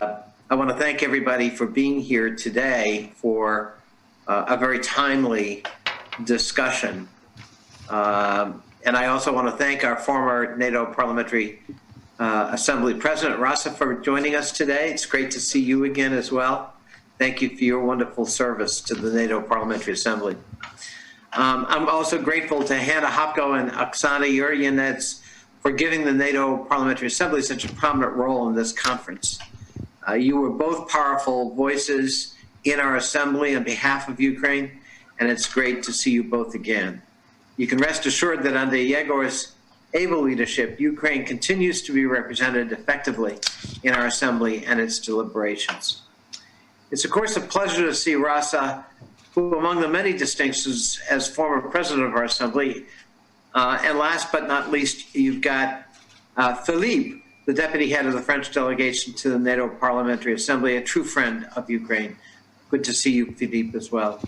I want to thank everybody for being here today for a very timely discussion. And I also want to thank our former NATO Parliamentary Assembly President, Rasa, for joining us today. It's great to see you again as well. Thank you for your wonderful service to the NATO Parliamentary Assembly. I'm also grateful to Hannah Hopko and Oksana Yuryanets for giving the NATO Parliamentary Assembly such a prominent role in this conference. You were both powerful voices in our assembly on behalf of Ukraine, and it's great to see you both again. You can rest assured that under Yegor's able leadership, Ukraine continues to be represented effectively in our assembly and its deliberations. It's of course a pleasure to see Rasa, who among the many distinctions as former president of our assembly, and last but not least, you've got Philippe, the deputy head of the French delegation to the NATO Parliamentary Assembly, a true friend of Ukraine. Good to see you, Philippe, as well.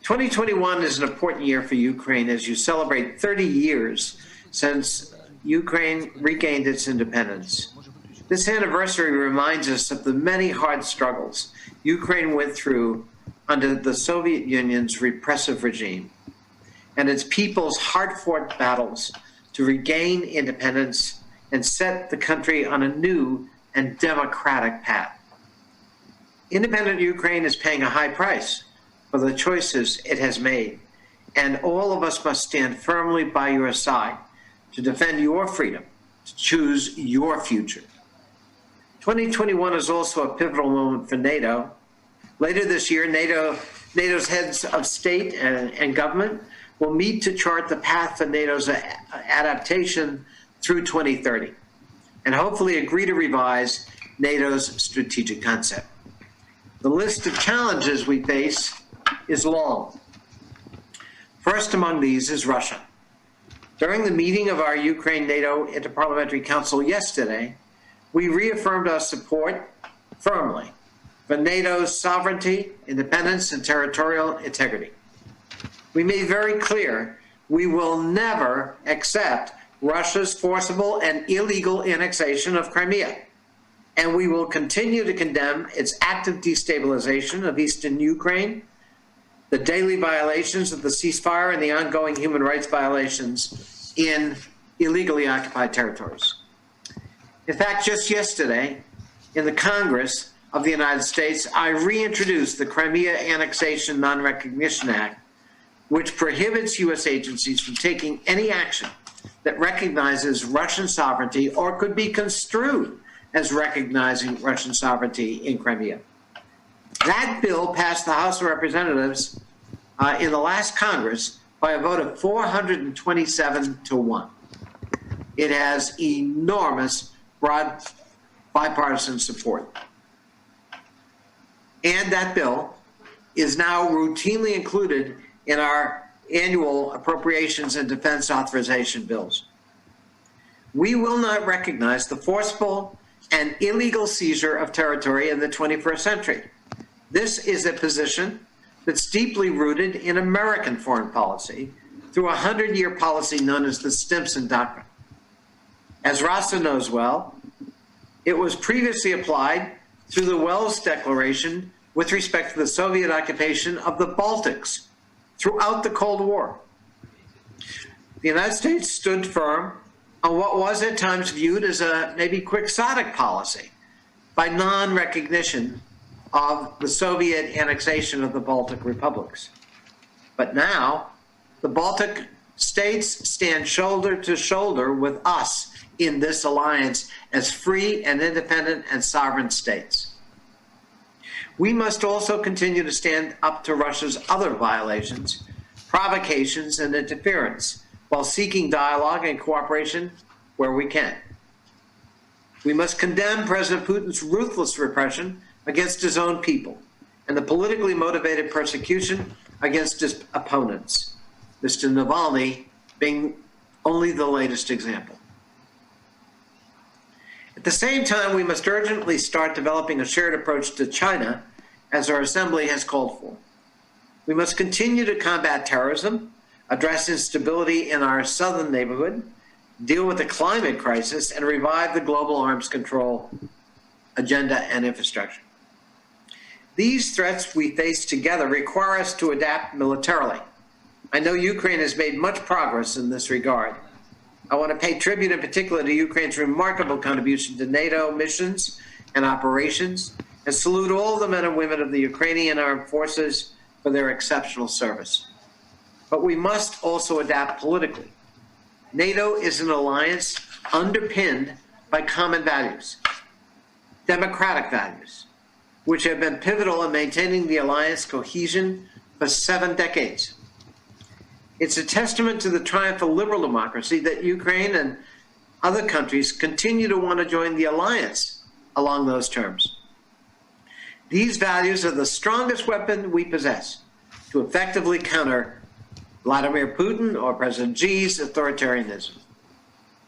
2021 is an important year for Ukraine as you celebrate 30 years since Ukraine regained its independence. This anniversary reminds us of the many hard struggles Ukraine went through under the Soviet Union's repressive regime and its people's hard-fought battles to regain independence and set the country on a new and democratic path. Independent Ukraine is paying a high price for the choices it has made, and all of us must stand firmly by your side to defend your freedom, to choose your future. 2021 is also a pivotal moment for NATO. Later this year, NATO's heads of state and government will meet to chart the path for NATO's adaptation through 2030, and hopefully agree to revise NATO's strategic concept. The list of challenges we face is long. First among these is Russia. During the meeting of our Ukraine-NATO Interparliamentary Council yesterday, we reaffirmed our support firmly for NATO's sovereignty, independence, and territorial integrity. We made very clear we will never accept Russia's forcible and illegal annexation of Crimea, and we will continue to condemn its active destabilization of eastern Ukraine, the daily violations of the ceasefire, and the ongoing human rights violations in illegally occupied territories. In fact, just yesterday, in the Congress of the United States, I reintroduced the Crimea Annexation Non-Recognition Act, which prohibits U.S. agencies from taking any action that recognizes Russian sovereignty or could be construed as recognizing Russian sovereignty in Crimea. That bill passed the House of Representatives in the last Congress by a vote of 427 to 1. It has enormous broad bipartisan support. And that bill is now routinely included in our annual appropriations and defense authorization bills. We will not recognize the forceful and illegal seizure of territory in the 21st century. This is a position that's deeply rooted in American foreign policy through a 100-year policy known as the Stimson Doctrine. As Rasa knows well, it was previously applied through the Wells Declaration with respect to the Soviet occupation of the Baltics throughout the Cold War. The United States stood firm on what was at times viewed as a maybe quixotic policy by non-recognition of the Soviet annexation of the Baltic republics. But now, the Baltic states stand shoulder to shoulder with us in this alliance as free and independent and sovereign states. We must also continue to stand up to Russia's other violations, provocations, and interference while seeking dialogue and cooperation where we can. We must condemn President Putin's ruthless repression against his own people and the politically motivated persecution against his opponents, Mr. Navalny being only the latest example. At the same time, we must urgently start developing a shared approach to China, as our Assembly has called for. We must continue to combat terrorism, address instability in our southern neighborhood, deal with the climate crisis, and revive the global arms control agenda and infrastructure. These threats we face together require us to adapt militarily. I know Ukraine has made much progress in this regard. I want to pay tribute in particular to Ukraine's remarkable contribution to NATO missions and operations, and salute all the men and women of the Ukrainian armed forces for their exceptional service. But we must also adapt politically. NATO is an alliance underpinned by common values, democratic values, which have been pivotal in maintaining the alliance cohesion for 7 decades. It's a testament to the triumph of liberal democracy that Ukraine and other countries continue to want to join the alliance along those terms. These values are the strongest weapon we possess to effectively counter Vladimir Putin or President Xi's authoritarianism.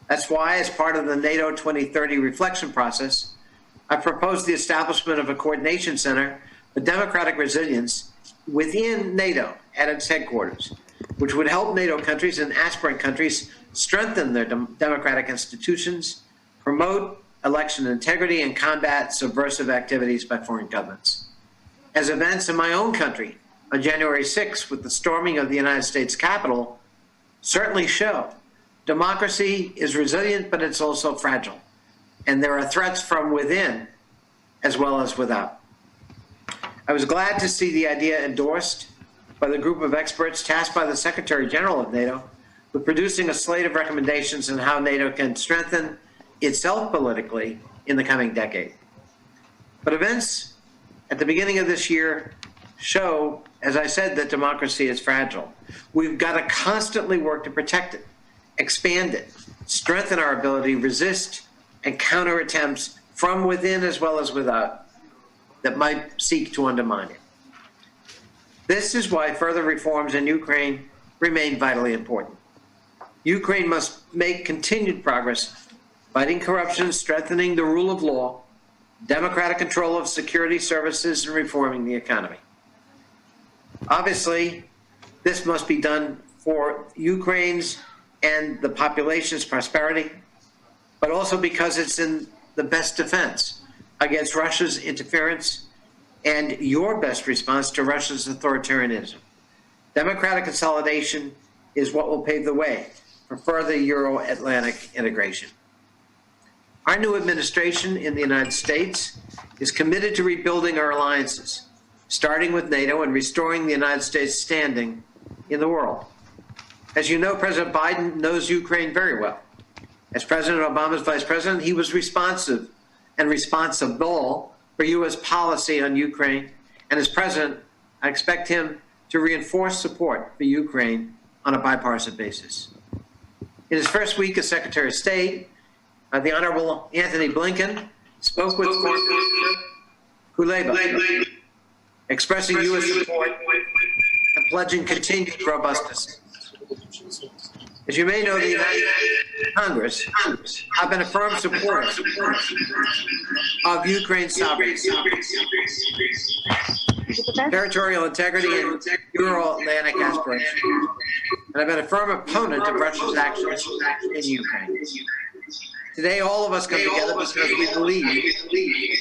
That's why, as part of the NATO 2030 reflection process, I proposed the establishment of a coordination center for democratic resilience within NATO at its headquarters, which would help NATO countries and aspirant countries strengthen their democratic institutions, promote election integrity, and combat subversive activities by foreign governments. As events in my own country on January 6th with the storming of the United States Capitol certainly show, democracy is resilient, but it's also fragile. And there are threats from within as well as without. I was glad to see the idea endorsed by the group of experts tasked by the Secretary General of NATO with producing a slate of recommendations on how NATO can strengthen itself politically in the coming decade. But events at the beginning of this year show, as I said, that democracy is fragile. We've got to constantly work to protect it, expand it, strengthen our ability to resist and counter attempts from within as well as without that might seek to undermine it. This is why further reforms in Ukraine remain vitally important. Ukraine must make continued progress fighting corruption, strengthening the rule of law, democratic control of security services, and reforming the economy. Obviously, this must be done for Ukraine's and the population's prosperity, but also because it's in the best defense against Russia's interference and your best response to Russia's authoritarianism. Democratic consolidation is what will pave the way for further Euro-Atlantic integration. Our new administration in the United States is committed to rebuilding our alliances, starting with NATO and restoring the United States' standing in the world. As you know, President Biden knows Ukraine very well. As President Obama's vice president, he was responsive and responsible for U.S. policy on Ukraine. And as president, I expect him to reinforce support for Ukraine on a bipartisan basis. In his first week as Secretary of State, the Honorable Anthony Blinken spoke with Kuleba, expressing U.S. support and pledging continued robustness. As you may know, the United States Congress have been a firm supporter of Ukraine's sovereignty, territorial integrity, and Euro-Atlantic aspirations, and have been a firm opponent of Russia's actions in Ukraine. Today, all of us come together because we believe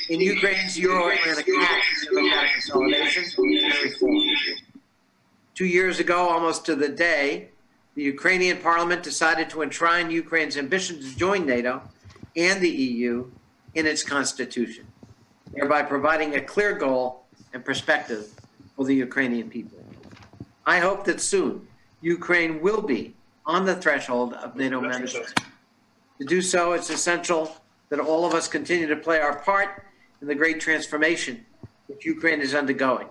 in Ukraine's Euro-Atlantic path to democratic consolidation and reform. 2 years ago, almost to the day, the Ukrainian parliament decided to enshrine Ukraine's ambition to join NATO and the EU in its constitution, thereby providing a clear goal and perspective for the Ukrainian people. I hope that soon Ukraine will be on the threshold of NATO membership. To do so, it's essential that all of us continue to play our part in the great transformation that Ukraine is undergoing.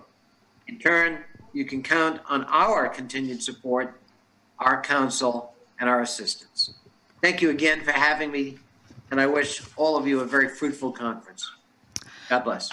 In turn, you can count on our continued support, our counsel, and our assistance. Thank you again for having me, and I wish all of you a very fruitful conference. God bless.